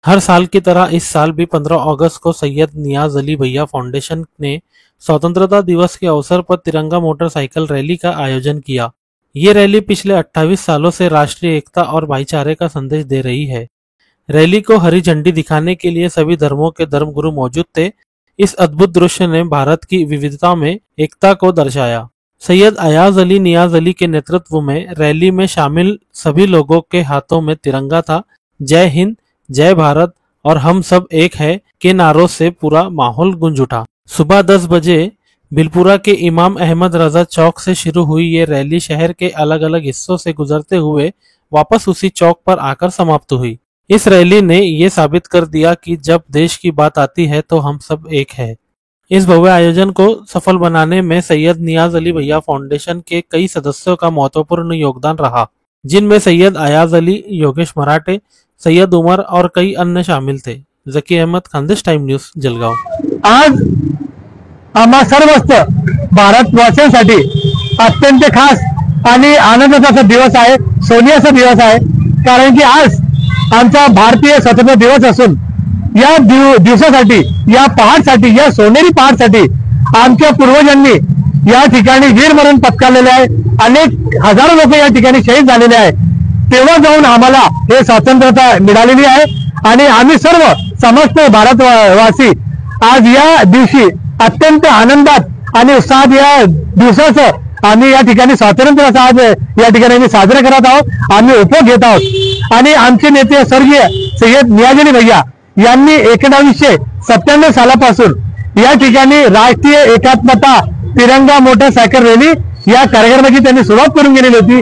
हर साल की तरह इस साल भी 15 अगस्त को सैयद नियाज अली भैया फाउंडेशन ने स्वतंत्रता दिवस के अवसर पर तिरंगा मोटरसाइकिल रैली का आयोजन किया। ये रैली पिछले 28 सालों से राष्ट्रीय एकता और भाईचारे का संदेश दे रही है। रैली को हरी झंडी दिखाने के लिए सभी धर्मों के धर्मगुरु मौजूद थे। इस अद्भुत दृश्य ने भारत की विविधता में एकता को दर्शाया। सैयद अयाज अली नियाज अली के नेतृत्व में रैली में शामिल सभी लोगों के हाथों में तिरंगा था। जय हिंद, जय भारत और हम सब एक है के नारों से पूरा माहौल गूंज उठा। सुबह 10 बजे भिलपुरा के इमाम अहमद रजा चौक से शुरू हुई ये रैली शहर के अलग अलग हिस्सों से गुजरते हुए वापस उसी चौक पर आकर समाप्त हुई। इस रैली ने ये साबित कर दिया कि जब देश की बात आती है तो हम सब एक है। इस भव्य आयोजन को सफल बनाने में सैयद नियाज अली भैया फाउंडेशन के कई सदस्यों का महत्वपूर्ण योगदान रहा, जिनमें सैयद अयाज अली, योगेश मराठे, सैयद उमर और कई अन्य शामिल थे। Zaki Ahmed, Khandesh time news, Jalgaon. आज आम्हा सर्वच भारतवासियांसाठी अत्यंत खास आणि आनंदाचा दिवस आहे, सोनियाचा दिवस आहे। कारण की आज आमचा भारतीय स्वातंत्र्य दिवस असून या दिवसासाठी, या पहाटसाठी, या सोनेरी पहाटसाठी आमच्या पूर्वजांनी या ठिकाणी वीरमरण पत्करलेले आहे। अनेक हजारो लोक या ठिकाणी शहीद झालेले आहेत। तेव्हा जाऊन आम्हाला हे स्वातंत्र्यता मिळालेली आहे आणि आम्ही सर्व समस्त भारतवासी आज या दिवशी अत्यंत आनंदात आणि उत्साहात या दिवसाचं आम्ही या ठिकाणी स्वातंत्र्याचा आज या ठिकाणी आम्ही साजरा करत आहोत, आम्ही उपभोग घेत आहोत। आणि आमचे नेते स्वर्गीय सैयद नियाज अली भैया यांनी 1997 सालापासून या ठिकाणी राष्ट्रीय एकात्मता तिरंगा मोटरसायकल रॅली या कार्यक्रमाची त्यांनी सुरुवात करून गेलेली होती।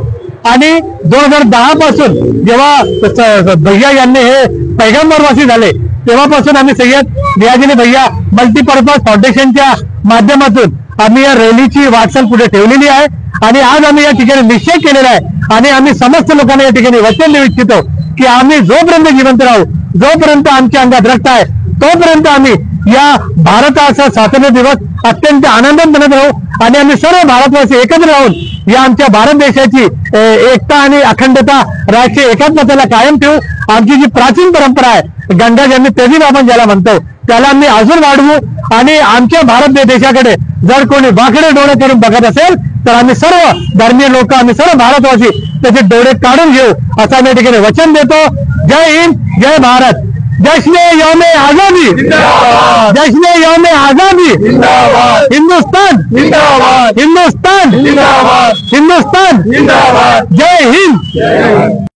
आणि 2010 पासून जेव्हा भैया यांनी हे पैगंबरवासी झाले तेव्हापासून आम्ही सैयद नियाज अली भैया मल्टीपर्पज फाउंडेशनच्या माध्यमातून आम्ही या रॅलीची वाटचाल पुढे ठेवलेली आहे। आणि आज आम्ही या ठिकाणी निश्चय केलेला आहे आणि आम्ही समस्त लोकांना या ठिकाणी वचन देऊ इच्छितो की आम्ही जोपर्यंत जिवंत राहू, जोपर्यंत आमच्या अंगात रक्त आहे, तोपर्यंत आम्ही या भारताचा स्वातंत्र्य दिवस अत्यंत आनंदात मनत राहू आणि आम्ही सर्व भारतवासी एकत्र राहून या आमच्या भारत देशाची एकता आणि अखंडता, राष्ट्रीय एकात्मतेला कायम ठेवू। आमची जी प्राचीन परंपरा आहे, गंगा जमनी तेजी आपण ज्याला म्हणतो, त्याला आम्ही अजून वाढवू। आणि आमच्या भारत देशाकडे जर कोणी वाकडे डोळे करून बघत असेल तर आम्ही सर्व धर्मीय लोक, आम्ही सर्व भारतवासी त्याचे डोळे काढून घेऊ असं आम्ही ठिकाणी वचन देतो। जय हिंद, जय भारत, जश्न यौमे आजादी, जश्न यौमे आजादी, हिंदुस्तान, हिंदुस्तान, हिंदुस्तान, जय हिंद।